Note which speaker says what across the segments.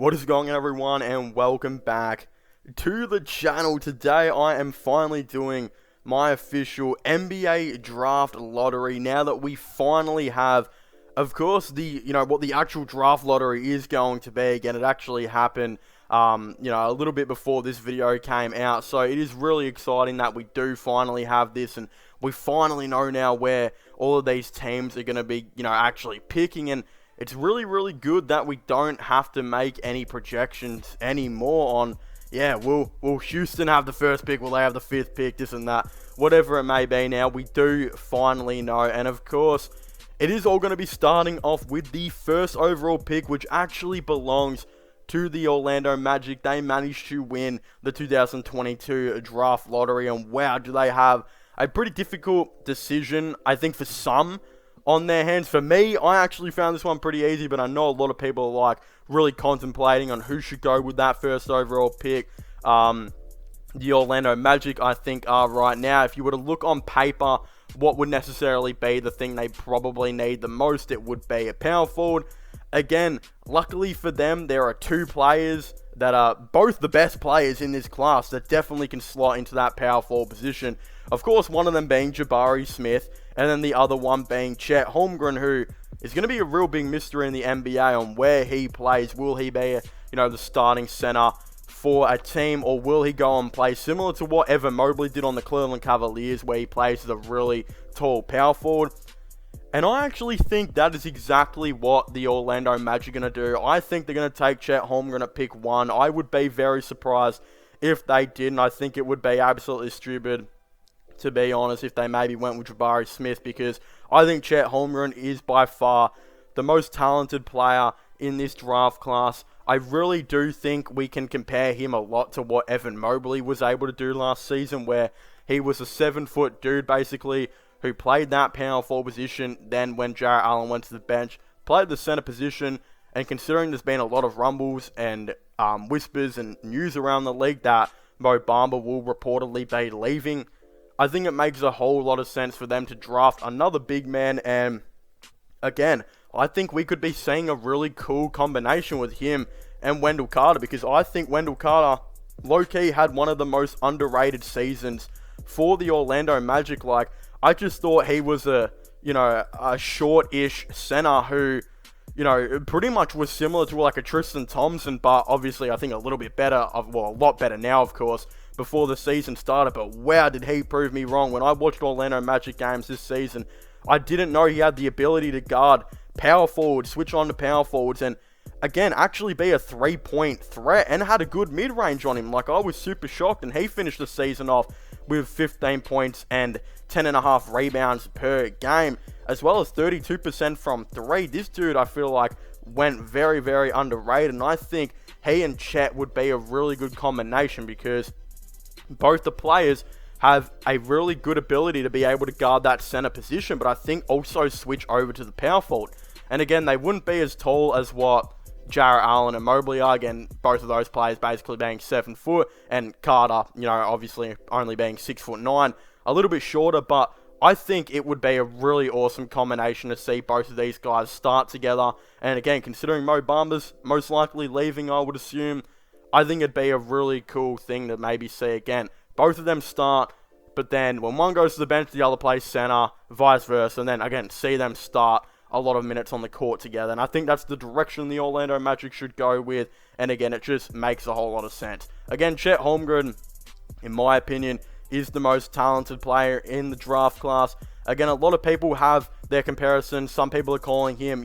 Speaker 1: What is going on, everyone, and welcome back to the channel. Today I am finally doing my official NBA draft lottery. Now that we finally have, of course, what the actual draft lottery is going to be. Again, it actually happened a little bit before this video came out, so it is really exciting that we do finally have this, and we finally know now where all of these teams are going to be, actually picking. And it's really, really good that we don't have to make any projections anymore on, will Houston have the first pick, will they have the fifth pick, this and that, whatever it may be. Now we do finally know, and of course, it is all going to be starting off with the first overall pick, which actually belongs to the Orlando Magic. They managed to win the 2022 draft lottery, and wow, do they have a pretty difficult decision, I think, for some on their hands. For me, I actually found this one pretty easy, but I know a lot of people are like really contemplating on who should go with that first overall pick. The Orlando Magic, I think, are right now, if you were to look on paper, what would necessarily be the thing they probably need the most, it would be a power forward. Again, luckily for them, there are two players that are both the best players in this class that definitely can slot into that power forward position. Of course, one of them being Jabari Smith, and then the other one being Chet Holmgren, who is going to be a real big mystery in the NBA on where he plays. Will he be, the starting center for a team, or will he go and play similar to what Evan Mobley did on the Cleveland Cavaliers, where he plays as a really tall power forward? And I actually think that is exactly what the Orlando Magic are going to do. I think they're going to take Chet Holmgren at pick 1. I would be very surprised if they didn't. I think it would be absolutely stupid, to be honest, if they maybe went with Jabari Smith, because I think Chet Holmgren is by far the most talented player in this draft class. I really do think we can compare him a lot to what Evan Mobley was able to do last season, where he was a 7-foot dude, basically, who played that power forward position. Then when Jarrett Allen went to the bench, played the center position. And considering there's been a lot of rumbles and whispers and news around the league that Mo Bamba will reportedly be leaving, I think it makes a whole lot of sense for them to draft another big man. And again, I think we could be seeing a really cool combination with him and Wendell Carter, because I think Wendell Carter low-key had one of the most underrated seasons for the Orlando Magic. Like, I just thought he was a short-ish center who, pretty much was similar to like a Tristan Thompson, but obviously I think a little bit better, a lot better now, of course, before the season started. But wow, did he prove me wrong. When I watched Orlando Magic games this season, I didn't know he had the ability to guard power forwards, switch on to power forwards, and again, actually be a three-point threat, and had a good mid-range on him. Like, I was super shocked, and he finished the season off with 15 points and 10.5 rebounds per game, as well as 32% from 3. This dude, I feel like, went very, very underrated, and I think he and Chet would be a really good combination, because both the players have a really good ability to be able to guard that center position, but I think also switch over to the power forward. And again, they wouldn't be as tall as what Jarrett Allen and Mobley are. Again, both of those players basically being 7 foot, and Carter, obviously only being 6'9", a little bit shorter. But I think it would be a really awesome combination to see both of these guys start together. And again, considering Mo Bamba's most likely leaving, I would assume, I think it'd be a really cool thing to maybe see again. Both of them start, but then when one goes to the bench, the other plays center, vice versa, and then again, see them start a lot of minutes on the court together. And I think that's the direction the Orlando Magic should go with, and again, it just makes a whole lot of sense. Again, Chet Holmgren, in my opinion, is the most talented player in the draft class. Again, a lot of people have their comparisons. Some people are calling him,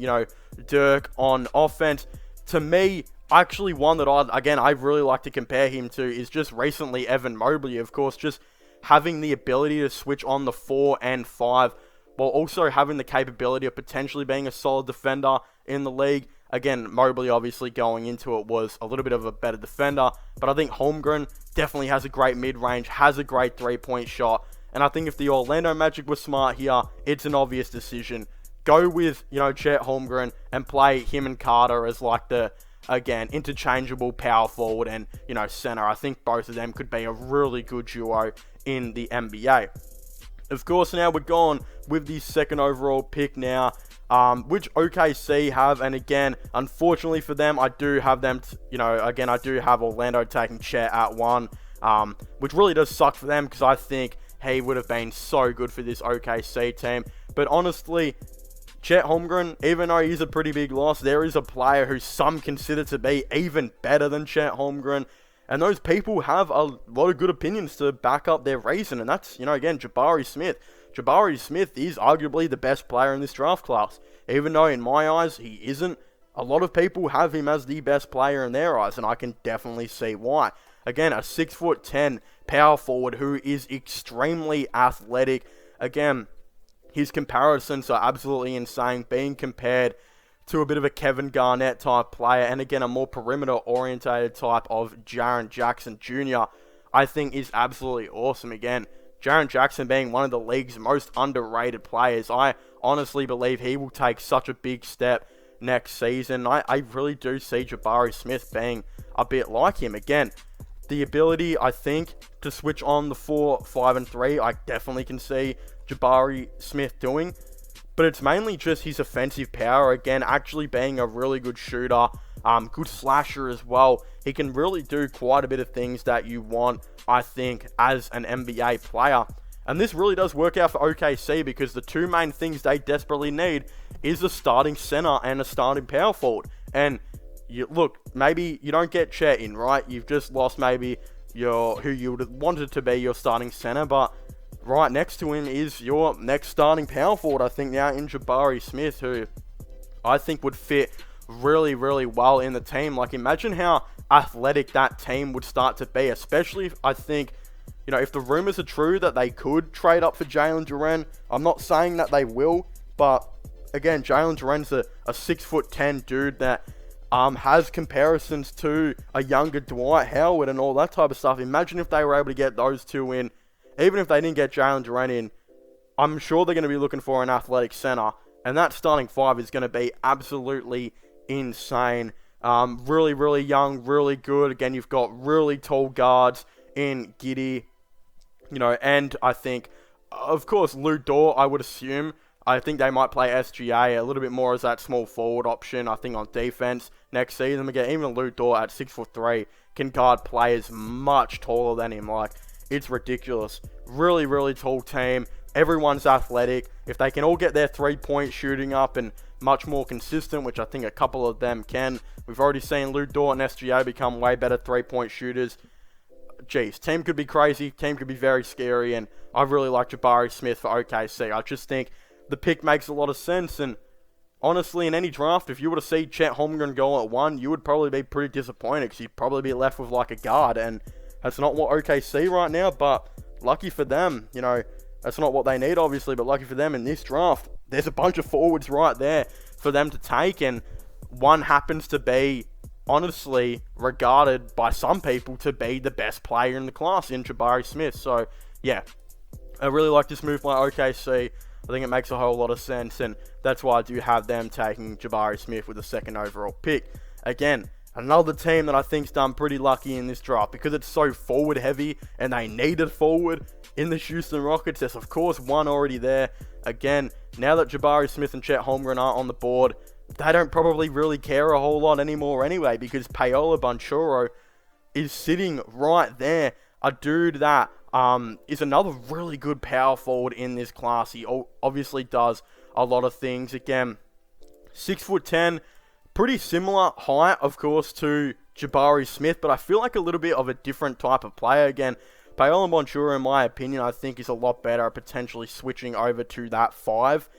Speaker 1: Dirk on offense. To me, actually one that I really like to compare him to is just recently Evan Mobley. Of course, just having the ability to switch on the 4 and 5, while also having the capability of potentially being a solid defender in the league. Again, Mobley obviously going into it was a little bit of a better defender, but I think Holmgren definitely has a great mid-range, has a great three-point shot, and I think if the Orlando Magic were smart here, it's an obvious decision. Go with, Chet Holmgren and play him and Carter as like the, again, interchangeable power forward and, center. I think both of them could be a really good duo in the NBA. Of course, now we're gone with the second overall pick now. which OKC have. And again, unfortunately for them, I do have them, I do have Orlando taking Chet at 1, which really does suck for them because I think he would have been so good for this OKC team. But honestly, Chet Holmgren, even though he's a pretty big loss, there is a player who some consider to be even better than Chet Holmgren. And those people have a lot of good opinions to back up their reason. And that's, again, Jabari Smith. Jabari Smith is arguably the best player in this draft class. Even though in my eyes he isn't, a lot of people have him as the best player in their eyes. And I can definitely see why. Again, a 6'10" power forward who is extremely athletic. Again, his comparisons are absolutely insane, being compared to a bit of a Kevin Garnett type player, and again, a more perimeter-orientated type of Jaren Jackson Jr., I think is absolutely awesome. Again, Jaren Jackson being one of the league's most underrated players, I honestly believe he will take such a big step next season. I really do see Jabari Smith being a bit like him. Again, the ability, I think, to switch on the 4, 5, and 3, I definitely can see Jabari Smith doing. But it's mainly just his offensive power. Again, actually being a really good shooter, good slasher as well. He can really do quite a bit of things that you want, I think, as an NBA player. And this really does work out for OKC because the two main things they desperately need is a starting center and a starting power forward. And look, maybe you don't get Chet in, right? You've just lost maybe who you would have wanted to be your starting center, but right next to him is your next starting power forward, I think, now in Jabari Smith, who I think would fit really, really well in the team. Like, imagine how athletic that team would start to be, especially if, I think, if the rumors are true that they could trade up for Jalen Duren. I'm not saying that they will, but again, Jalen Duren's a 6'10" dude that has comparisons to a younger Dwight Howard and all that type of stuff. Imagine if they were able to get those two in. Even if they didn't get Jalen Duren in, I'm sure they're going to be looking for an athletic center. And that starting 5 is going to be absolutely insane. Really, really young, really good. Again, you've got really tall guards in Giddey. And I think, of course, Lou Dort, I would assume. I think they might play SGA a little bit more as that small forward option, I think, on defense next season. Again, even Lou Dort at 6'3" can guard players much taller than him. Like, it's ridiculous. Really, really tall team. Everyone's athletic. If they can all get their 3-point shooting up and much more consistent, which I think a couple of them can. We've already seen Lou Dort and SGA become way better 3-point shooters. Jeez, team could be crazy. Team could be very scary. And I really like Jabari Smith for OKC. I just think the pick makes a lot of sense. And honestly, in any draft, if you were to see Chet Holmgren go at 1, you would probably be pretty disappointed because you'd probably be left with like a guard. And that's not what OKC right now, but lucky for them, that's not what they need, obviously, but lucky for them in this draft, there's a bunch of forwards right there for them to take, and one happens to be, honestly, regarded by some people to be the best player in the class in Jabari Smith. So, yeah, I really like this move by OKC. I think it makes a whole lot of sense, and that's why I do have them taking Jabari Smith with the 2nd overall pick. Again, another team that I think's done pretty lucky in this draft because it's so forward heavy and they needed forward in the Houston Rockets. There's of course one already there. Again, now that Jabari Smith and Chet Holmgren aren't on the board, they don't probably really care a whole lot anymore anyway because Paolo Banchero is sitting right there. A dude that is another really good power forward in this class. He obviously does a lot of things. Again, 6'10", pretty similar height, of course, to Jabari Smith, but I feel like a little bit of a different type of player. Again, Paolo Banchero, in my opinion, I think is a lot better at potentially switching over to that 5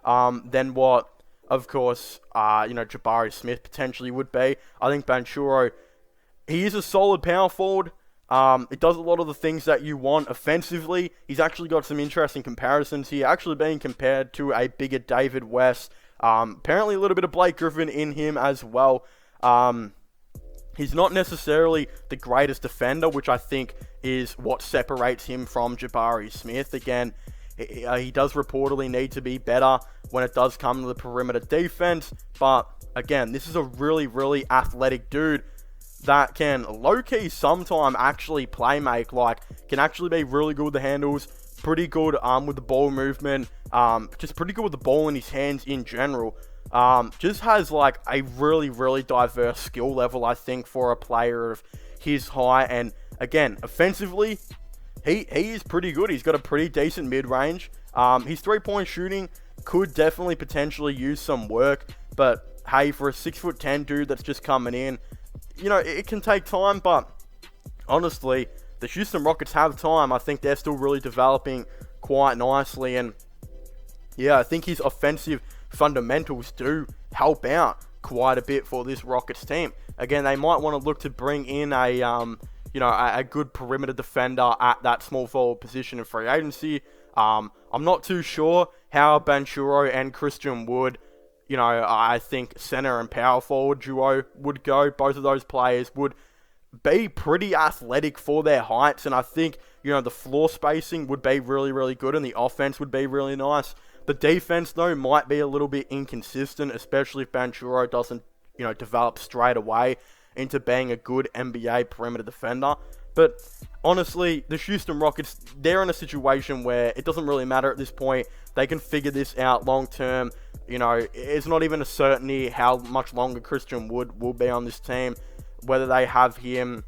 Speaker 1: than what, of course, Jabari Smith potentially would be. I think Banchero, he is a solid power forward. It does a lot of the things that you want offensively. He's actually got some interesting comparisons here, actually being compared to a bigger David West. Apparently a little bit of Blake Griffin in him as well. He's not necessarily the greatest defender, which I think is what separates him from Jabari Smith. Again, he does reportedly need to be better when it does come to the perimeter defense. But again, this is a really, really athletic dude that can low-key sometime actually play make, like can actually be really good with the handles, pretty good with the ball movement, just pretty good with the ball in his hands in general. Just has like a really, really diverse skill level, I think, for a player of his height. And again, offensively, he is pretty good. He's got a pretty decent mid-range. His three-point shooting could definitely potentially use some work, but hey, for a 6'10" dude that's just coming in, you know, it can take time. But honestly, the Houston Rockets have time. I think they're still really developing quite nicely, and yeah, I think his offensive fundamentals do help out quite a bit for this Rockets team. Again, they might want to look to bring in a good perimeter defender at that small forward position in free agency. I'm not too sure how Banchero and Christian Wood, I think center and power forward duo would go. Both of those players would be pretty athletic for their heights, and I think, the floor spacing would be really, really good, and the offense would be really nice. The defense, though, might be a little bit inconsistent, especially if Banchero doesn't, develop straight away into being a good NBA perimeter defender. But honestly, the Houston Rockets, they're in a situation where it doesn't really matter at this point. They can figure this out long term. It's not even a certainty how much longer Christian Wood will be on this team. Whether they have him,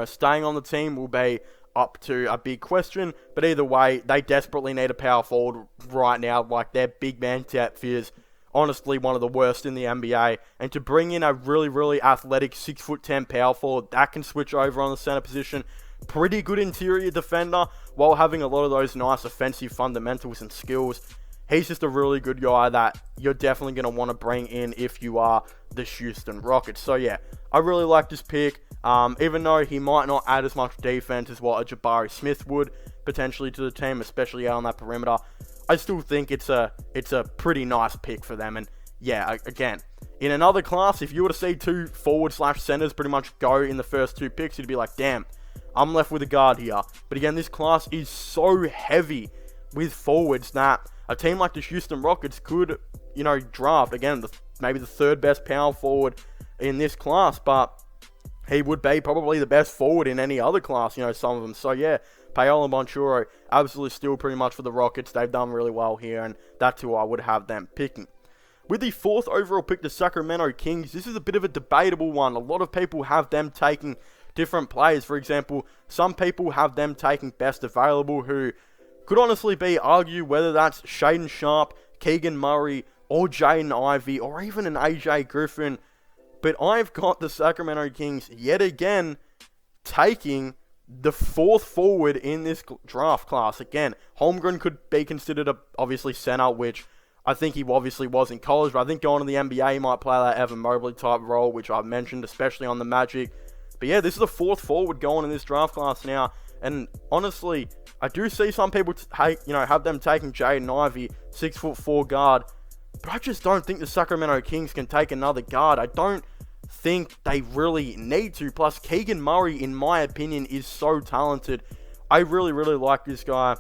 Speaker 1: staying on the team will be up to a big question. But either way, they desperately need a power forward right now. Like, their big man depth is honestly one of the worst in the NBA. And to bring in a really, really athletic 6'10" power forward that can switch over on the center position, pretty good interior defender, while having a lot of those nice offensive fundamentals and skills. He's just a really good guy that you're definitely going to want to bring in if you are the Houston Rockets. So yeah, I really like this pick. Even though he might not add as much defense as what a Jabari Smith would potentially to the team, especially out on that perimeter, I still think it's a pretty nice pick for them. And yeah, again, in another class, if you were to see two forward/centers pretty much go in the first two picks, you'd be like, damn, I'm left with a guard here. But again, this class is so heavy with forwards that a team like the Houston Rockets could, draft, again, maybe the third best power forward in this class, but he would be probably the best forward in any other class, some of them. So yeah, Paolo and Banchero, absolutely still pretty much for the Rockets. They've done really well here, and that's who I would have them picking. With the fourth overall pick, the Sacramento Kings, this is a bit of a debatable one. A lot of people have them taking different players. For example, some people have them taking best available, who could honestly be argued whether that's Shaedon Sharpe, Keegan Murray, or Jaden Ivey, or even an AJ Griffin. But I've got the Sacramento Kings yet again taking the fourth forward in this draft class. Again, Holmgren could be considered obviously center, which I think he obviously was in college, but I think going to the NBA, he might play that Evan Mobley type role, which I've mentioned, especially on the Magic. But yeah, this is the fourth forward going in this draft class now, and honestly, I do see some people have them taking Jaden Ivey, 6'4" guard, but I just don't think the Sacramento Kings can take another guard. I don't think they really need to. Plus, Keegan Murray, in my opinion, is so talented. I really, really like this guy.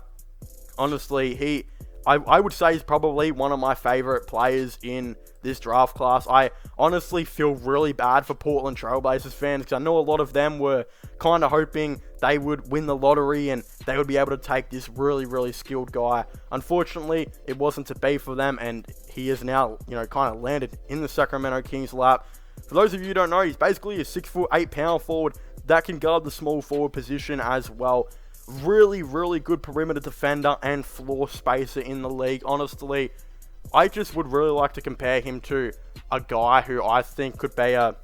Speaker 1: Honestly, I would say he's probably one of my favorite players in this draft class. I honestly feel really bad for Portland Trailblazers fans, because I know a lot of them were kind of hoping they would win the lottery and they would be able to take this really, really skilled guy. Unfortunately, it wasn't to be for them, and he is now, kind of landed in the Sacramento Kings lap. For those of you who don't know, he's basically a 6'8" power forward that can guard the small forward position as well. Really, really good perimeter defender and floor spacer in the league. Honestly, I just would really like to compare him to a guy who I think could be a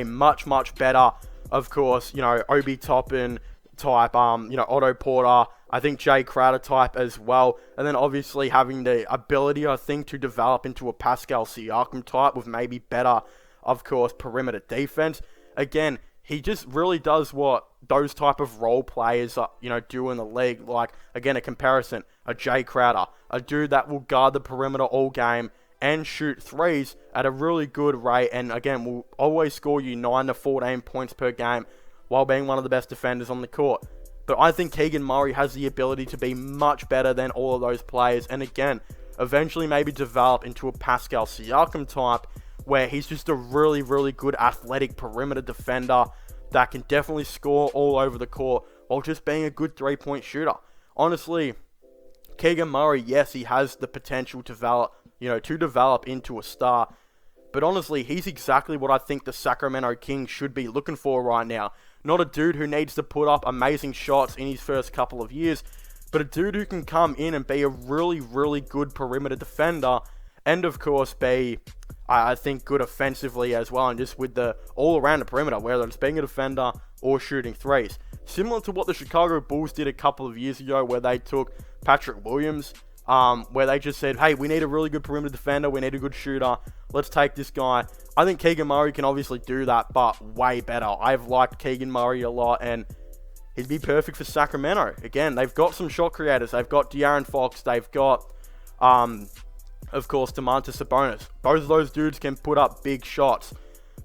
Speaker 1: much, much better, of course, Obi Toppin type, Otto Porter, I think Jay Crowder type as well. And then obviously having the ability, I think, to develop into a Pascal Siakam type with maybe better, of course, perimeter defense. Again, he just really does what those type of role players, do in the league. Like, again, a comparison, a Jay Crowder, a dude that will guard the perimeter all game and shoot threes at a really good rate, and again, will always score you 9 to 14 points per game while being one of the best defenders on the court. But I think Keegan Murray has the ability to be much better than all of those players, and again, eventually maybe develop into a Pascal Siakam type, where he's just a really, really good athletic perimeter defender that can definitely score all over the court while just being a good three-point shooter. honestly, Keegan Murray, yes, he has the potential to develop into a star. But honestly, he's exactly what I think the Sacramento Kings should be looking for right now. Not a dude who needs to put up amazing shots in his first couple of years, but a dude who can come in and be a really, really good perimeter defender, and of course be, I think, good offensively as well, and just with the all-around the perimeter, whether it's being a defender or shooting threes. Similar to what the Chicago Bulls did a couple of years ago, where they took Patrick Williams, where they just said, hey, we need a really good perimeter defender, we need a good shooter, let's take this guy. I think Keegan Murray can obviously do that, but way better. I've liked Keegan Murray a lot, and he'd be perfect for Sacramento. Again, they've got some shot creators. They've got De'Aaron Fox. They've got, of course, Domantas Sabonis. Both of those dudes can put up big shots.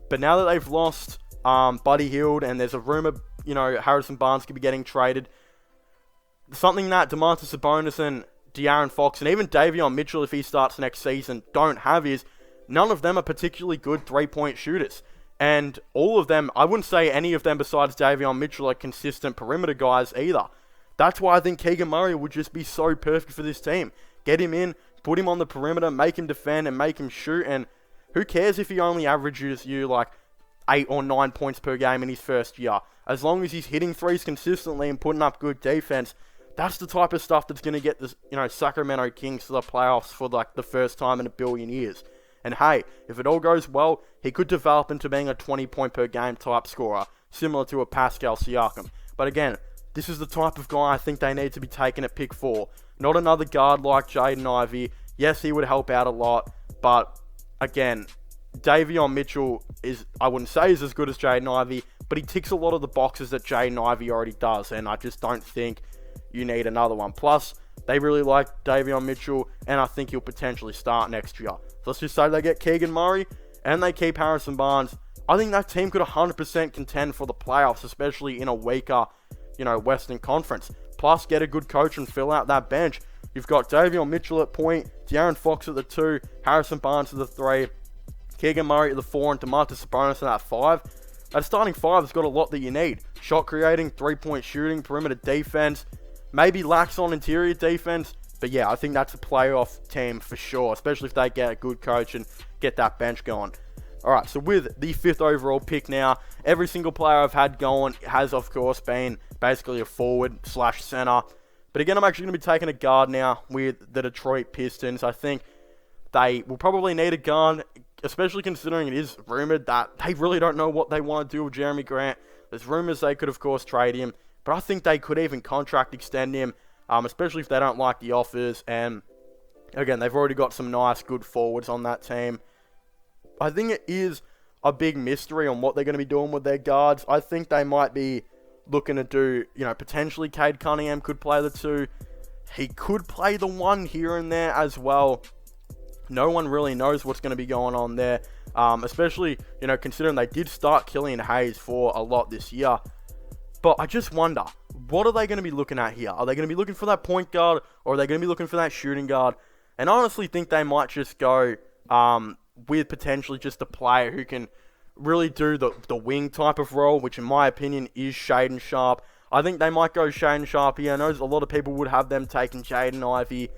Speaker 1: But now that they've lost Buddy Hield, and there's a rumor, Harrison Barnes could be getting traded, something that Domantas Sabonis and De'Aaron Fox, and even Davion Mitchell, if he starts next season, don't have is none of them are particularly good three-point shooters. And all of them, I wouldn't say any of them besides Davion Mitchell are consistent perimeter guys either. That's why I think Keegan Murray would just be so perfect for this team. Get him in, put him on the perimeter, make him defend, and make him shoot. And who cares if he only averages you like 8 or 9 points per game in his first year? As long as he's hitting threes consistently and putting up good defense, that's the type of stuff that's going to get this, Sacramento Kings to the playoffs for like the first time in a billion years. And hey, if it all goes well, he could develop into being a 20-point per game type scorer, similar to a Pascal Siakam. But again, this is the type of guy I think they need to be taken at pick 4. Not another guard like Jaden Ivey. Yes, he would help out a lot, but again, Davion Mitchell I wouldn't say is as good as Jaden Ivey, but he ticks a lot of the boxes that Jaden Ivey already does, and I just don't think you need another one. Plus, they really like Davion Mitchell, and I think he'll potentially start next year. So let's just say they get Keegan Murray, and they keep Harrison Barnes. I think that team could 100% contend for the playoffs, especially in a weaker, Western Conference. Plus, get a good coach and fill out that bench. You've got Davion Mitchell at point, De'Aaron Fox at the 2, Harrison Barnes at the 3, Keegan Murray at the 4, and Domantas Sabonis at that 5. That starting 5 has got a lot that you need. Shot creating, three-point shooting, perimeter defense, maybe lacks on interior defense. But yeah, I think that's a playoff team for sure, especially if they get a good coach and get that bench going. Alright, so with the 5th overall pick now, every single player I've had going has, of course, been basically a forward/center. But again, I'm actually going to be taking a guard now with the Detroit Pistons. I think they will probably need a guard, especially considering it is rumored that they really don't know what they want to do with Jeremy Grant. There's rumors they could, of course, trade him, but I think they could even contract extend him, especially if they don't like the offers. And again, they've already got some nice, good forwards on that team. I think it is a big mystery on what they're going to be doing with their guards. I think they might be looking to do, potentially Cade Cunningham could play the 2. He could play the 1 here and there as well. No one really knows what's going to be going on there, especially, considering they did start Killian Hayes for a lot this year. But I just wonder, what are they going to be looking at here? Are they going to be looking for that point guard, or are they going to be looking for that shooting guard? And I honestly think they might just go with potentially just a player who can really do the wing type of role, which in my opinion is Shaedon Sharpe. I think they might go Shaedon Sharpe here. I know a lot of people would have them taking Jaden Ivey,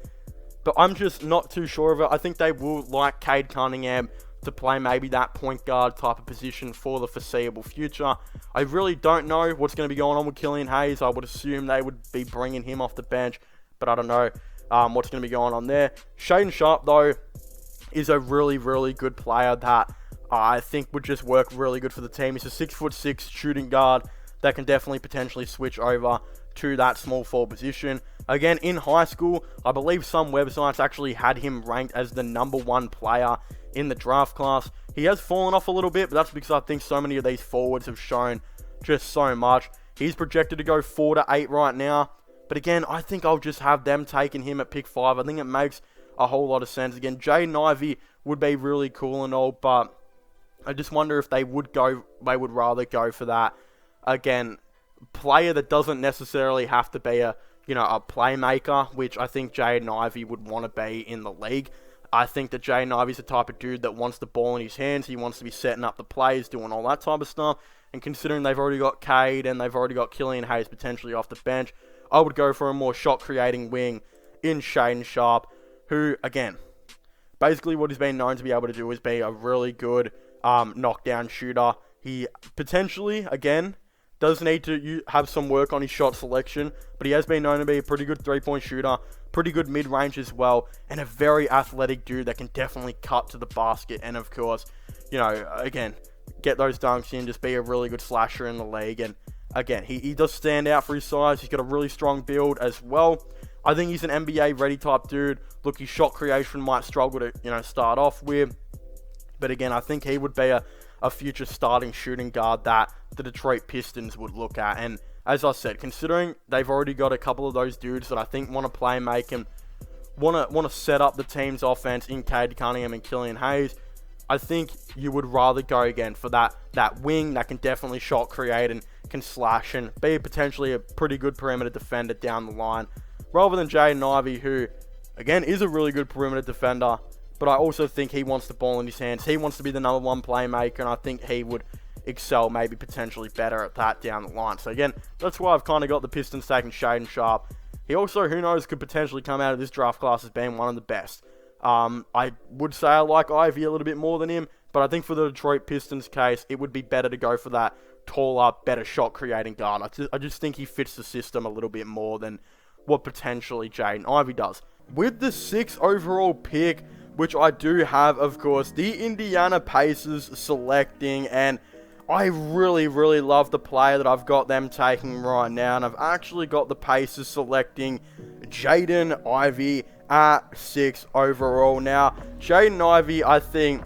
Speaker 1: but I'm just not too sure of it. I think they will like Cade Cunningham to play maybe that point guard type of position for the foreseeable future. I really don't know what's going to be going on with Killian Hayes. I would assume they would be bringing him off the bench, but I don't know what's going to be going on there. Shaedon Sharpe, though, is a really, really good player that I think would just work really good for the team. He's a 6'6" shooting guard that can definitely potentially switch over to that small forward position. Again, in high school, I believe some websites actually had him ranked as the #1 player in the draft class. He has fallen off a little bit, but that's because I think so many of these forwards have shown just so much. He's projected to go 4 to 8 right now. But again, I think I'll just have them taking him at pick 5. I think it makes a whole lot of sense. Again, Jaden Ivey would be really cool and all, but I just wonder if they would rather go for that, again, player that doesn't necessarily have to be a playmaker, which I think Jaden Ivey would want to be in the league. I think that Jaden Ivey's the type of dude that wants the ball in his hands. He wants to be setting up the plays, doing all that type of stuff. And considering they've already got Cade and they've already got Killian Hayes potentially off the bench, I would go for a more shot-creating wing in Shaedon Sharpe, who, again, basically what he's been known to be able to do is be a really good knockdown shooter. He potentially, again, does need to have some work on his shot selection, but he has been known to be a pretty good three-point shooter, pretty good mid-range as well, and a very athletic dude that can definitely cut to the basket, and of course, you know, again, get those dunks in, just be a really good slasher in the league. And again, he does stand out for his size. He's got a really strong build as well. I think he's an NBA ready type dude. Look, his shot creation might struggle to, you know, start off with, but again, I think he would be a future starting shooting guard that the Detroit Pistons would look at. And as I said, considering they've already got a couple of those dudes that I think want to play make and want to set up the team's offense in Cade Cunningham and Killian Hayes, I think you would rather go again for that wing that can definitely shot create and can slash and be potentially a pretty good perimeter defender down the line, rather than Jaden Ivey, who, again, is a really good perimeter defender, but I also think he wants the ball in his hands. He wants to be the number one playmaker, and I think he would excel maybe potentially better at that down the line. So again, that's why I've kind of got the Pistons taking Shaedon Sharpe. He also, who knows, could potentially come out of this draft class as being one of the best. I would say I like Ivy a little bit more than him, but I think for the Detroit Pistons case, it would be better to go for that taller, better shot creating guard. I just think he fits the system a little bit more than what potentially Jaden Ivey does. With the 6th overall pick, which I do have, of course, the Indiana Pacers selecting, and I really, really love the player that I've got them taking right now, and I've actually got the Pacers selecting Jaden Ivey at 6 overall. Now, Jaden Ivey, I think,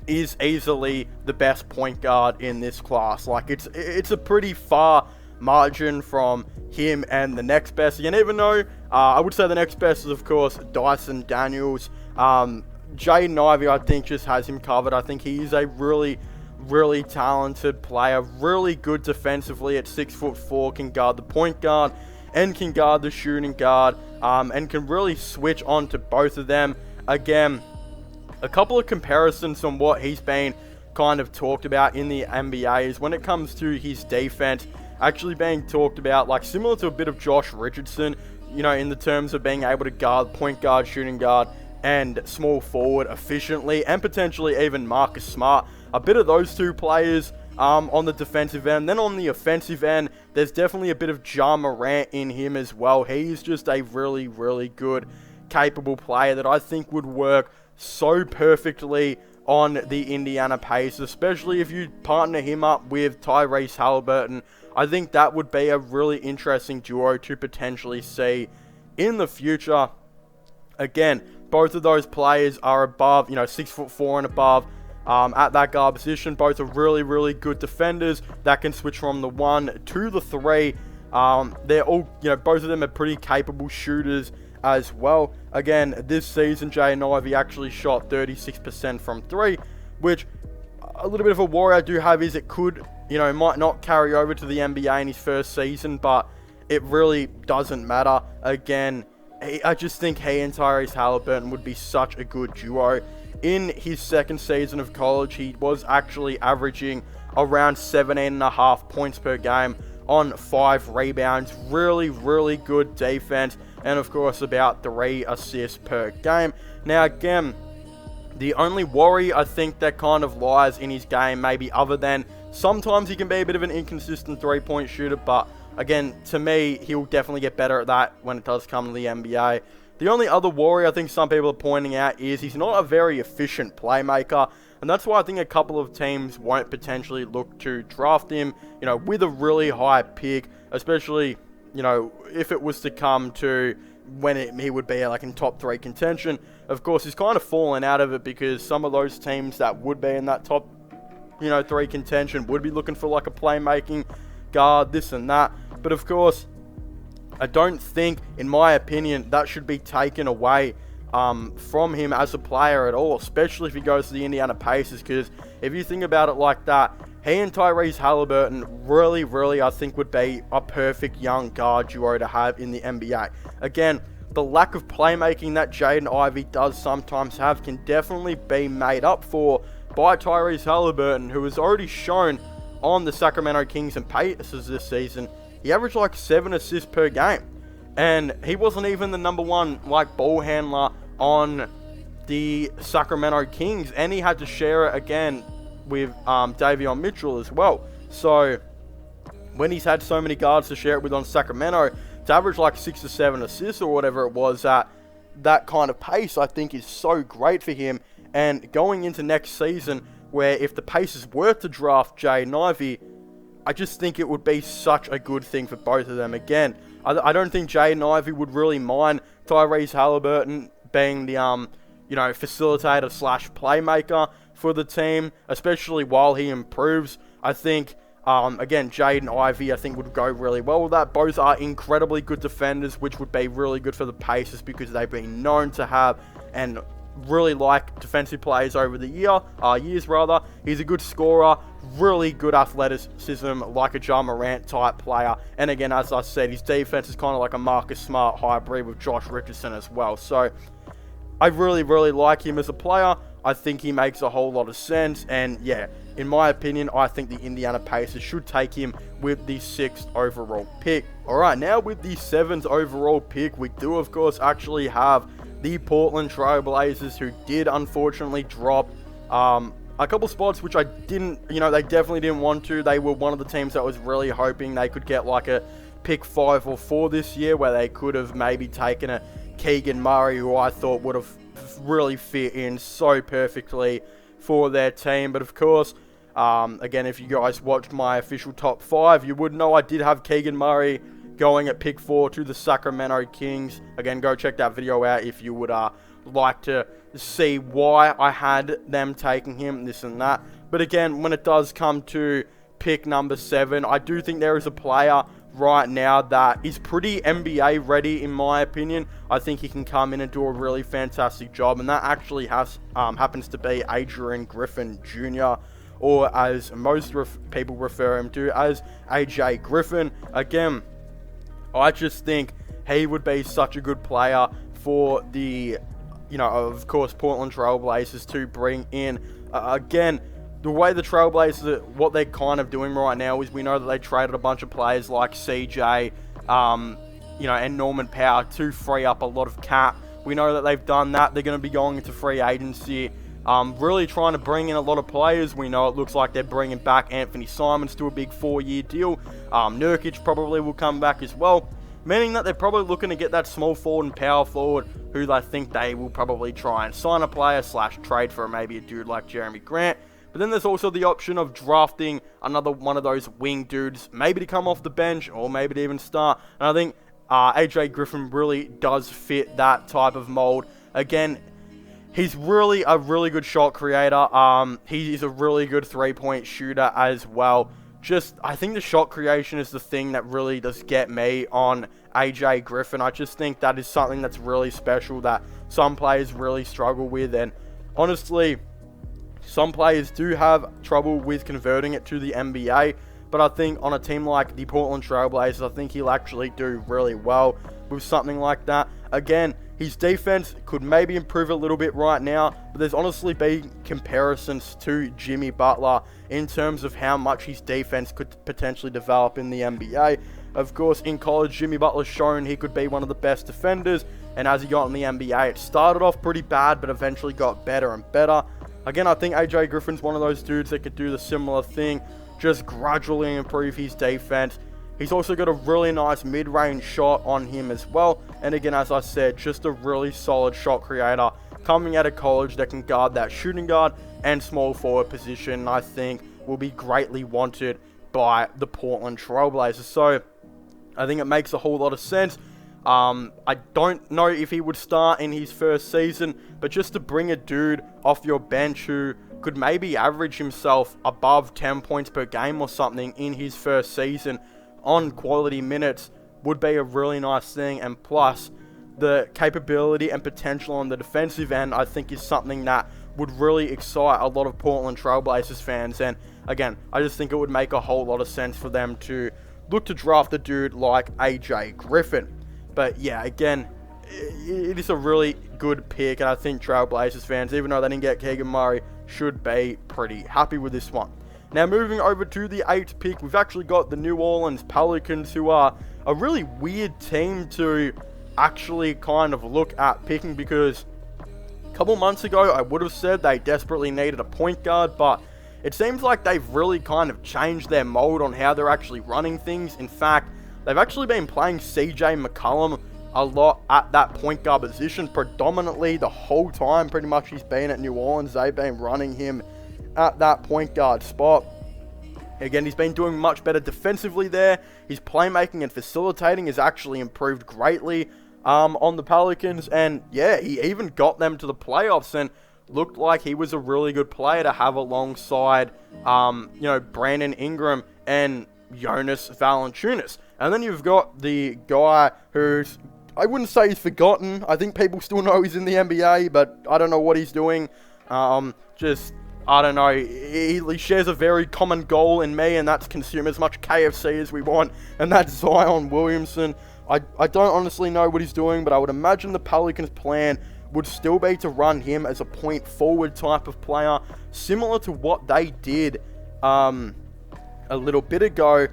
Speaker 1: is easily the best point guard in this class. Like, it's a pretty far margin from him and the next best. Again, even though I would say the next best is, of course, Dyson Daniels. Jaden Ivey, I think, just has him covered. I think he is a really, really talented player, really good defensively at 6'4", can guard the point guard and can guard the shooting guard, and can really switch on to both of them. Again, a couple of comparisons on what he's been kind of talked about in the NBA is when it comes to his defense, actually being talked about like similar to a bit of Josh Richardson, you know, in the terms of being able to guard point guard, shooting guard, and small forward efficiently, and potentially even Marcus Smart. A bit of those two players on the defensive end. Then on the offensive end, there's definitely a bit of Ja Morant in him as well. He's just a really, really good, capable player that I think would work so perfectly on the Indiana Pacers, especially if you partner him up with Tyrese Halliburton. I think that would be a really interesting duo to potentially see in the future. Again, both of those players are above, 6'4" and above. At that guard position, both are really, really good defenders that can switch from the 1 to the 3. They're all, both of them are pretty capable shooters as well. Again, this season, Jaden Ivey actually shot 36% from 3, which a little bit of a worry I do have is it could, might not carry over to the NBA in his first season, but it really doesn't matter. Again, I just think he and Tyrese Halliburton would be such a good duo. In his second season of college, he was actually averaging around 17.5 points per game on 5 rebounds. Really, really good defense. And of course, about 3 assists per game. Now, again, the only worry I think that kind of lies in his game, maybe other than sometimes he can be a bit of an inconsistent 3-point shooter, but again, to me, he'll definitely get better at that when it does come to the NBA. The only other worry I think some people are pointing out is he's not a very efficient playmaker, and that's why I think a couple of teams won't potentially look to draft him, with a really high pick, especially, if it was to come to when he would be like in top 3 contention. Of course, he's kind of fallen out of it because some of those teams that would be in that top, 3 contention would be looking for like a playmaking guard, this and that. But of course, I don't think, in my opinion, that should be taken away from him as a player at all, especially if he goes to the Indiana Pacers, because if you think about it like that, he and Tyrese Halliburton really, really, I think, would be a perfect young guard duo to have in the NBA. Again, the lack of playmaking that Jaden Ivey does sometimes have can definitely be made up for by Tyrese Halliburton, who has already shown on the Sacramento Kings and Pacers this season. He averaged like 7 assists per game. And he wasn't even the number one ball handler on the Sacramento Kings, and he had to share it again with Davion Mitchell as well. So when he's had so many guards to share it with on Sacramento, to average 6 to 7 assists or whatever it was at that kind of pace, I think is so great for him. And going into next season, where if the Pacers were to draft Jaden Ivey, I just think it would be such a good thing for both of them. Again, I don't think Jaden Ivey would really mind Tyrese Halliburton being the facilitator / playmaker for the team, especially while he improves. I think again, Jaden Ivey, I think, would go really well with that. Both are incredibly good defenders, which would be really good for the Pacers because they've been known to have and really like defensive players over the years. He's a good scorer, really good athleticism, like a Ja Morant type player. And again, as I said, his defense is kind of like a Marcus Smart hybrid with Josh Richardson as well. So I really, really like him as a player. I think he makes a whole lot of sense. And yeah, in my opinion, I think the Indiana Pacers should take him with the 6th overall pick. Alright, now with the 7th overall pick, we do of course actually have the Portland Trail Blazers, who did unfortunately drop a couple spots, which I didn't, they definitely didn't want to. They were one of the teams that was really hoping they could get a pick 5 or 4 this year, where they could have maybe taken a Keegan Murray, who I thought would have really fit in so perfectly for their team. But of course, again, if you guys watched my official top 5, you would know I did have Keegan Murray going at pick 4 to the Sacramento Kings. Again, go check that video out if you would like to see why I had them taking him, this and that. But again, when it does come to pick number 7, I do think there is a player right now that is pretty NBA ready, in my opinion. I think he can come in and do a really fantastic job, and that actually happens to be Adrian Griffin Jr., or as most people refer him to as AJ Griffin. Again, I just think he would be such a good player for the, of course, Portland Trail Blazers to bring in. Again, the way the Trailblazers, what they're kind of doing right now is, we know that they traded a bunch of players like CJ, and Norman Powell to free up a lot of cap. We know that they've done that. They're going to be going into free agency, really trying to bring in a lot of players. We know it looks like they're bringing back Anthony Simons to a big 4-year deal. Nurkic probably will come back as well, meaning that they're probably looking to get that small forward and power forward, who they think they will probably try and sign a player / trade for maybe a dude like Jeremy Grant. But then there's also the option of drafting another one of those wing dudes, maybe to come off the bench or maybe to even start. And I think AJ Griffin really does fit that type of mold. Again, he's really a really good shot creator. He's a really good 3-point shooter as well. I think the shot creation is the thing that really does get me on AJ Griffin. I just think that is something that's really special that some players really struggle with. And honestly, some players do have trouble with converting it to the NBA, but I think on a team like the Portland Trail Blazers, I think he'll actually do really well with something like that. Again, his defense could maybe improve a little bit right now, but there's honestly been comparisons to Jimmy Butler in terms of how much his defense could potentially develop in the NBA. Of course, in college, Jimmy Butler's shown he could be one of the best defenders, and as he got in the NBA, it started off pretty bad, but eventually got better and better. Again, I think AJ Griffin's one of those dudes that could do the similar thing, just gradually improve his defense. He's also got a really nice mid-range shot on him as well. And again, as I said, just a really solid shot creator coming out of college that can guard that shooting guard and small forward position. I think will be greatly wanted by the Portland Trail Blazers. So I think it makes a whole lot of sense. I don't know if he would start in his first season, but just to bring a dude off your bench who could maybe average himself above 10 points per game or something in his first season on quality minutes would be a really nice thing. And plus, the capability and potential on the defensive end, I think, is something that would really excite a lot of Portland Trail Blazers fans. And again, I just think it would make a whole lot of sense for them to look to draft a dude like AJ Griffin. But yeah, again, it is a really good pick, and I think Trailblazers fans, even though they didn't get Keegan Murray, should be pretty happy with this one. Now, moving over to the 8th pick, we've actually got the New Orleans Pelicans, who are a really weird team to actually kind of look at picking, because a couple months ago I would have said they desperately needed a point guard, but it seems like they've really kind of changed their mold on how they're actually running things. In fact, they've actually been playing CJ McCollum a lot at that point guard position, predominantly the whole time pretty much he's been at New Orleans. They've been running him at that point guard spot. Again, he's been doing much better defensively there. His playmaking and facilitating has actually improved greatly on the Pelicans. And yeah, he even got them to the playoffs and looked like he was a really good player to have alongside, Brandon Ingram and Jonas Valanciunas. And then you've got the guy who's, I wouldn't say he's forgotten. I think people still know he's in the NBA, but I don't know what he's doing. I don't know, he shares a very common goal in me, and that's consume as much KFC as we want, and that's Zion Williamson. I don't honestly know what he's doing, but I would imagine the Pelicans' plan would still be to run him as a point forward type of player, similar to what they did a little bit ago.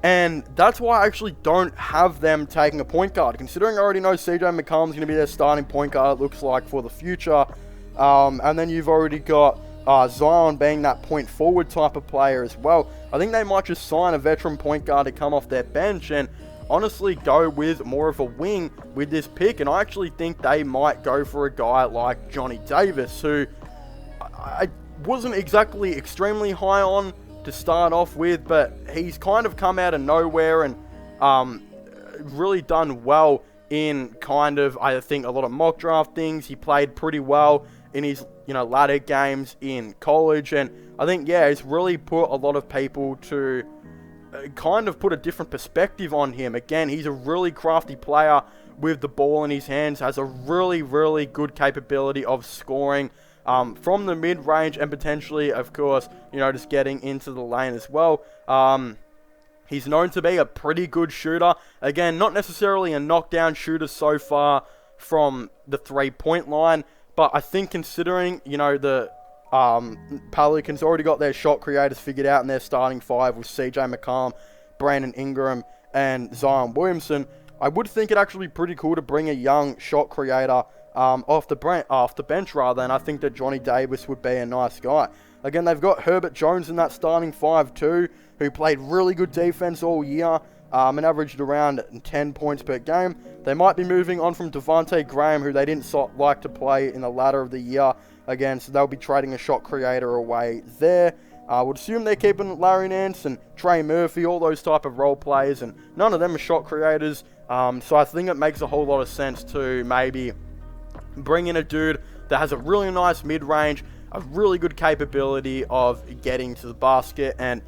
Speaker 1: And that's why I actually don't have them taking a point guard, considering I already know CJ McCollum's going to be their starting point guard, it looks like, for the future. And then you've already got Zion being that point forward type of player as well. I think they might just sign a veteran point guard to come off their bench and honestly go with more of a wing with this pick. And I actually think they might go for a guy like Johnny Davis, who I wasn't exactly extremely high on to start off with, but he's kind of come out of nowhere and really done well in kind of, I think, a lot of mock draft things. He played pretty well in his latter games in college, and I think it's really put a lot of people to kind of put a different perspective on him. Again, he's a really crafty player with the ball in his hands, has a really, really good capability of scoring from the mid-range and potentially, of course, just getting into the lane as well. He's known to be a pretty good shooter. Again, not necessarily a knockdown shooter so far from the three-point line, but I think considering, the Pelicans already got their shot creators figured out in their starting five with CJ McCollum, Brandon Ingram, and Zion Williamson, I would think it'd actually be pretty cool to bring a young shot creator off the bench rather, and I think that Johnny Davis would be a nice guy. Again, they've got Herbert Jones in that starting five too, who played really good defense all year and averaged around 10 points per game. They might be moving on from Devontae Graham, who they didn't like to play in the latter of the year again, so they'll be trading a shot creator away there. I would assume they're keeping Larry Nance and Trey Murphy, all those type of role players, and none of them are shot creators. So I think it makes a whole lot of sense to maybe bring in a dude that has a really nice mid-range, a really good capability of getting to the basket, and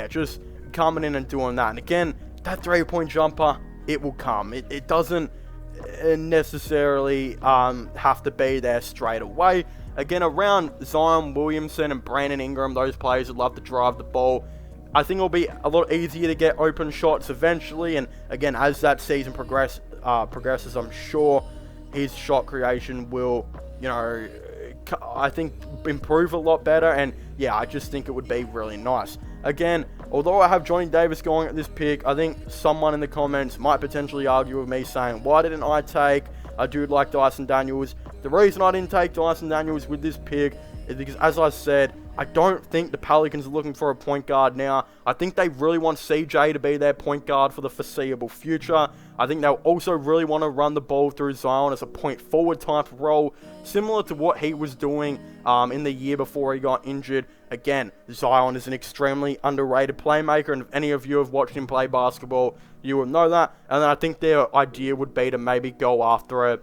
Speaker 1: just coming in and doing that. And again, that three-point jumper, it will come. It doesn't necessarily have to be there straight away. Again, around Zion Williamson and Brandon Ingram, those players that love to drive the ball, I think it'll be a lot easier to get open shots eventually. And again, as that season progresses, I'm sure his shot creation will, I think improve a lot better. And I just think it would be really nice. Again, although I have Johnny Davis going at this pick, I think someone in the comments might potentially argue with me saying, why didn't I take a dude like Dyson Daniels? The reason I didn't take Dyson Daniels with this pick is because, as I said, I don't think the Pelicans are looking for a point guard now. I think they really want CJ to be their point guard for the foreseeable future. I think they'll also really want to run the ball through Zion as a point forward type of role, similar to what he was doing in the year before he got injured. Again, Zion is an extremely underrated playmaker, and if any of you have watched him play basketball, you will know that. And then I think their idea would be to maybe go after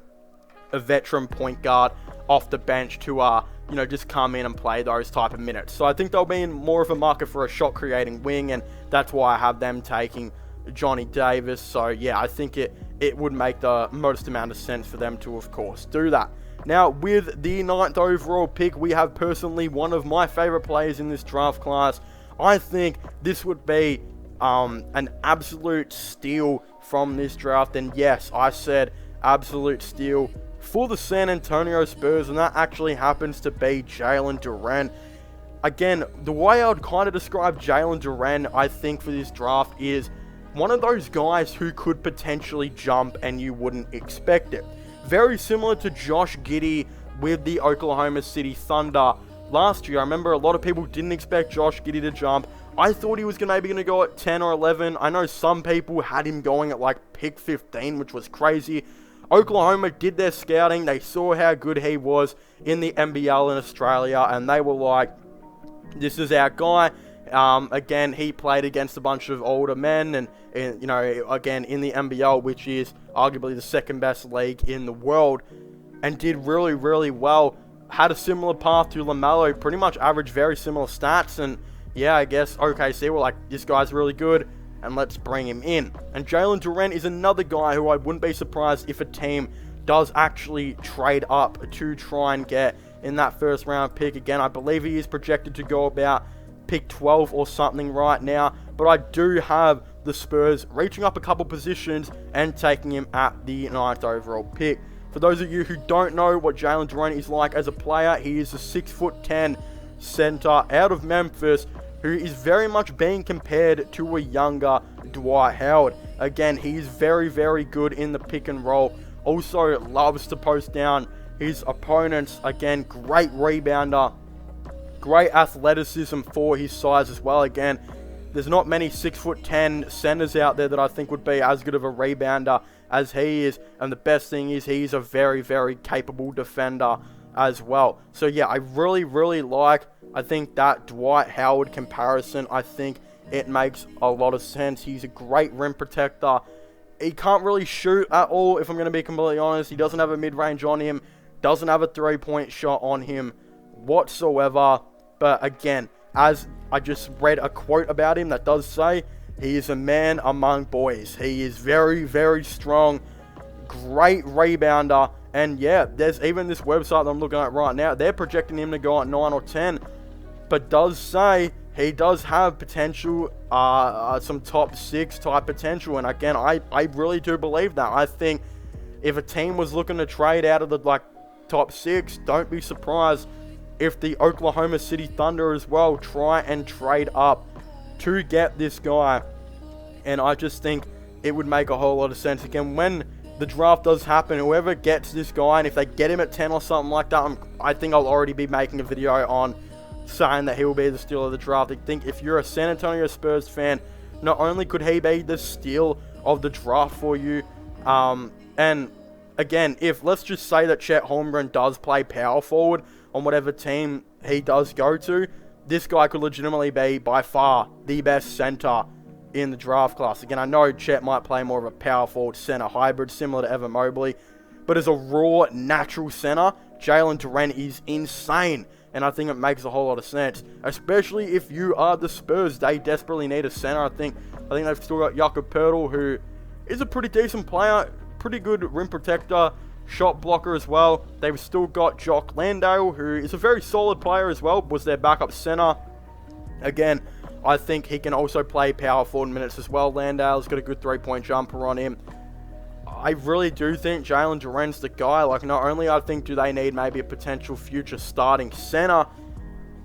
Speaker 1: a veteran point guard off the bench to just come in and play those type of minutes. So I think they'll be in more of a market for a shot creating wing, and that's why I have them taking Johnny Davis. So I think it would make the most amount of sense for them to, of course, do that. Now, with the 9th overall pick, we have personally one of my favorite players in this draft class. I think this would be an absolute steal from this draft, and yes, I said absolute steal for the San Antonio Spurs, and that actually happens to be Jalen Duren. Again, the way I would kind of describe Jalen Duren, I think, for this draft is one of those guys who could potentially jump and you wouldn't expect it. Very similar to Josh Giddey with the Oklahoma City Thunder last year. I remember a lot of people didn't expect Josh Giddey to jump. I thought he was maybe going to go at 10 or 11. I know some people had him going at like pick 15, which was crazy. Oklahoma did their scouting. They saw how good he was in the NBL in Australia, and they were like, this is our guy. Again, he played against a bunch of older men, and you know, again, in the NBL, which is arguably the second best league in the world, and did really, really well. Had a similar path to LaMelo, pretty much averaged very similar stats, and yeah, I guess OKC were like, this guy's really good, and let's bring him in. And Jalen Duren is another guy who I wouldn't be surprised if a team does actually trade up to try and get in that first round pick. Again, I believe he is projected to go about pick 12 or something right now, but I do have the Spurs reaching up a couple positions and taking him at the 9th overall pick. For those of you who don't know what Jalen Duren is like as a player, he is a 6'10" center out of Memphis who is very much being compared to a younger Dwight Howard. Again, he's very, very good in the pick and roll. Also loves to post down his opponents. Again, great rebounder. Great athleticism for his size as well. Again, there's not many 6'10" centers out there that I think would be as good of a rebounder as he is. And the best thing is he's a very, very capable defender as well. So yeah, I really, really like, I think that Dwight Howard comparison, I think it makes a lot of sense. He's a great rim protector. He can't really shoot at all, if I'm going to be completely honest. He doesn't have a mid-range on him. Doesn't have a three-point shot on him whatsoever. But again, as I just read a quote about him that does say, he is a man among boys. He is very, very strong. Great rebounder. And yeah, there's even this website that I'm looking at right now. They're projecting him to go at 9 or 10. But does say he does have potential, some top 6 type potential. And again, I really do believe that. I think if a team was looking to trade out of the top 6, don't be surprised if the Oklahoma City Thunder as well try and trade up to get this guy. And I just think it would make a whole lot of sense. Again, when the draft does happen, whoever gets this guy, and if they get him at 10 or something like that, I think I'll already be making a video on saying that he will be the steal of the draft. I think if you're a San Antonio Spurs fan, not only could he be the steal of the draft for you, and again, if let's just say that Chet Holmgren does play power forward on whatever team he does go to, this guy could legitimately be by far the best center in the draft class. Again, I know Chet might play more of a power forward center hybrid similar to Evan Mobley, but as a raw natural center, Jalen Duren is insane, and I think it makes a whole lot of sense, especially if you are the Spurs. They desperately need a center. I think they've still got Jakob Poeltl, who is a pretty decent player, pretty good rim protector, shot blocker as well. They've still got Jock Landale, who is a very solid player as well, was their backup center. Again, I think he can also play power forward minutes as well. Landale's got a good three-point jumper on him. I really do think Jalen Duren's the guy. Not only I think do they need maybe a potential future starting center,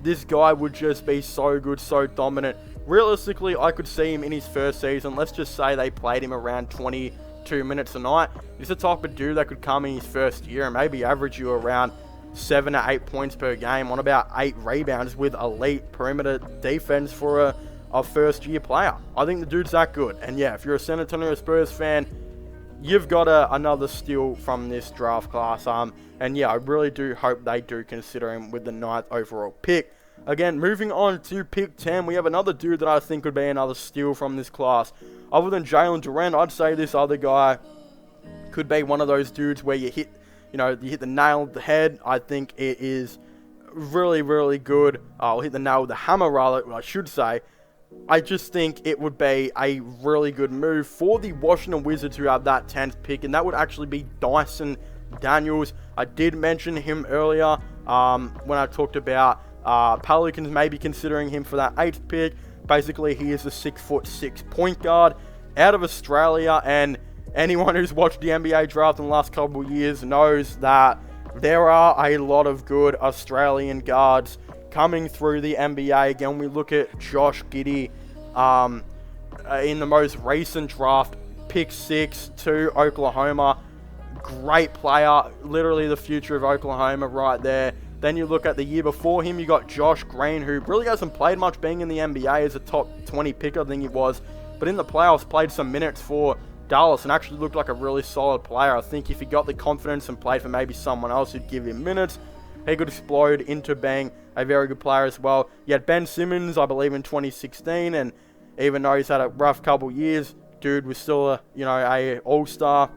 Speaker 1: this guy would just be so good, so dominant. Realistically, I could see him in his first season. Let's just say they played him around 22 minutes a night. He's the type of dude that could come in his first year and maybe average you around 7 to 8 points per game on about 8 rebounds with elite perimeter defense for a first year player. I think the dude's that good. And yeah, if you're a San Antonio Spurs fan, you've got another steal from this draft class. And yeah, I really do hope they do consider him with the 9th overall pick. Again, moving on to pick 10, we have another dude that I think could be another steal from this class. Other than Jalen Duren, I'd say this other guy could be one of those dudes where you hit the nail on the head. I think it is really, really good. I'll hit the nail with the hammer, rather, I should say. I just think it would be a really good move for the Washington Wizards, who have that 10th pick, and that would actually be Dyson Daniels. I did mention him earlier when I talked about Pelicans maybe considering him for that 8th pick. Basically, he is a 6'6" point guard out of Australia, and anyone who's watched the NBA draft in the last couple of years knows that there are a lot of good Australian guards coming through the NBA. Again, we look at Josh Giddey, in the most recent draft, pick 6 to Oklahoma. Great player, literally the future of Oklahoma right there. Then you look at the year before him, you got Josh Green, who really hasn't played much being in the NBA as a top 20 pick, I think it was. But in the playoffs, played some minutes for Dallas and actually looked like a really solid player. I think if he got the confidence and played for maybe someone else who'd give him minutes, he could explode into being a very good player as well. You had Ben Simmons, I believe, in 2016, and even though he's had a rough couple years, dude was still a all-star.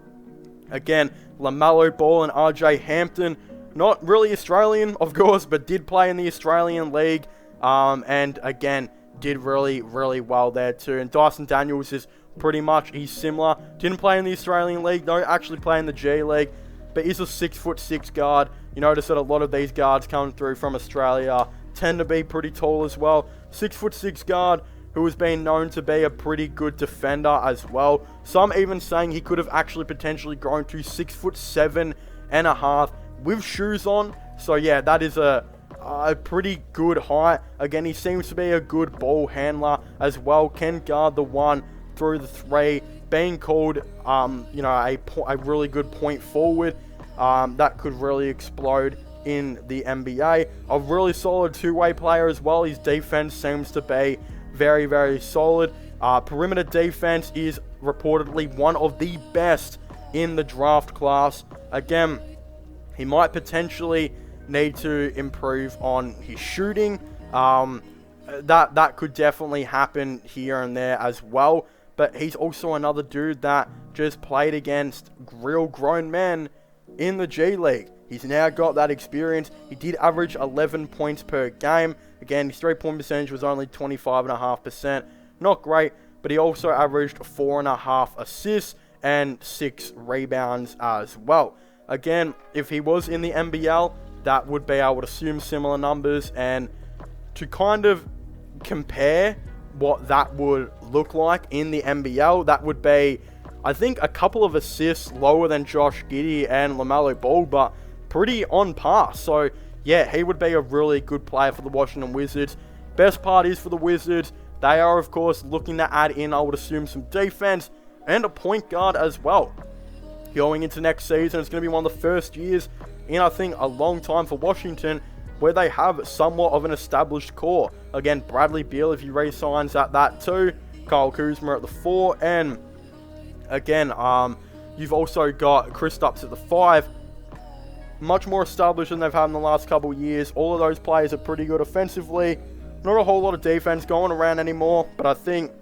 Speaker 1: Again, LaMelo Ball and RJ Hampton, not really Australian, of course, but did play in the Australian League, and again, did really, really well there too. And Dyson Daniels is pretty much, he's similar. Didn't play in the Australian League, though, actually play in the G League, but he's a 6'6" guard. You notice that a lot of these guards coming through from Australia tend to be pretty tall as well. 6'6" guard who has been known to be a pretty good defender as well. Some even saying he could have actually potentially grown to 6'7.5" with shoes on. So yeah, that is a pretty good height. Again, he seems to be a good ball handler as well. Can guard the 1 through the 3. Being called, a really good point forward that could really explode in the NBA. A really solid two-way player as well. His defense seems to be very, very solid. Perimeter defense is reportedly one of the best in the draft class. Again, he might potentially need to improve on his shooting. That could definitely happen here and there as well. But he's also another dude that just played against real grown men in the G League. He's now got that experience. He did average 11 points per game. Again, his 3-point percentage was only 25.5%. Not great, but he also averaged 4.5 assists and 6 rebounds as well. Again, if he was in the NBL, that would be, I would assume, similar numbers. And to kind of compare what that would look like in the NBL, that would be, I think, a couple of assists lower than Josh Giddey and LaMelo Ball, but pretty on par. So yeah, he would be a really good player for the Washington Wizards. Best part is for the Wizards, they are of course looking to add in, I would assume, some defense and a point guard as well. Going into next season, it's going to be one of the first years in, I think, a long time for Washington where they have somewhat of an established core. Again, Bradley Beal, if he re-signs at that too. Kyle Kuzma at the 4. And again, you've also got Kristaps at the 5. Much more established than they've had in the last couple of years. All of those players are pretty good offensively. Not a whole lot of defense going around anymore. But I think,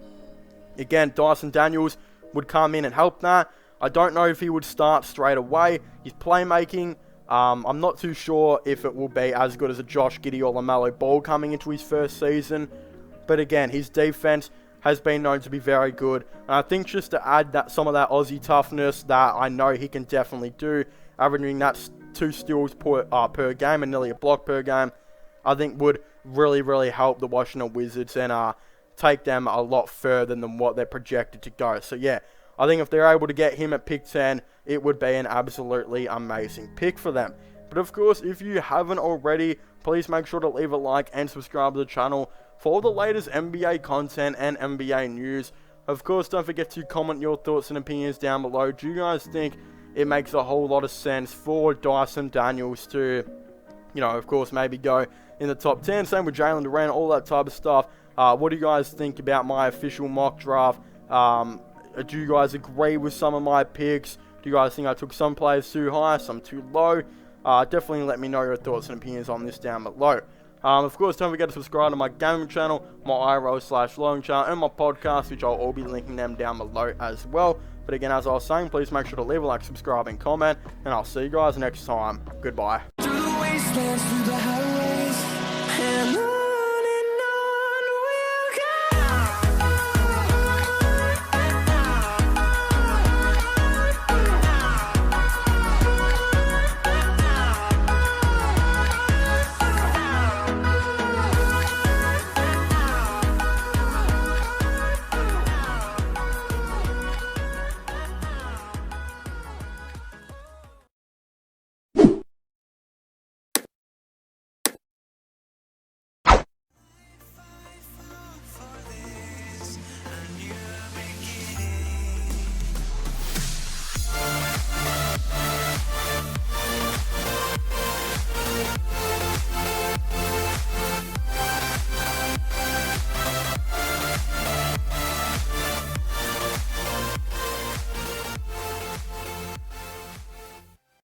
Speaker 1: again, Dyson Daniels would come in and help that. I don't know if he would start straight away. His playmaking, I'm not too sure if it will be as good as a Josh Giddey or LaMelo Ball coming into his first season. But again, his defense has been known to be very good. And I think just to add that some of that Aussie toughness that I know he can definitely do, averaging that 2 steals per game and nearly a block per game, I think would really, really help the Washington Wizards and take them a lot further than what they're projected to go. So yeah, I think if they're able to get him at pick 10, it would be an absolutely amazing pick for them. But of course, if you haven't already, please make sure to leave a like and subscribe to the channel for all the latest NBA content and NBA news. Of course, don't forget to comment your thoughts and opinions down below. Do you guys think it makes a whole lot of sense for Dyson Daniels to, of course, maybe go in the top 10? Same with Jalen Duran, all that type of stuff. What do you guys think about my official mock draft? Do you guys agree with some of my picks? Do you guys think I took some players too high, some too low? Definitely let me know your thoughts and opinions on this down below. Of course, don't forget to subscribe to my gaming channel, my IRL/Long channel, and my podcast, which I'll all be linking them down below as well. But again, as I was saying, please make sure to leave a like, subscribe, and comment, and I'll see you guys next time. Goodbye.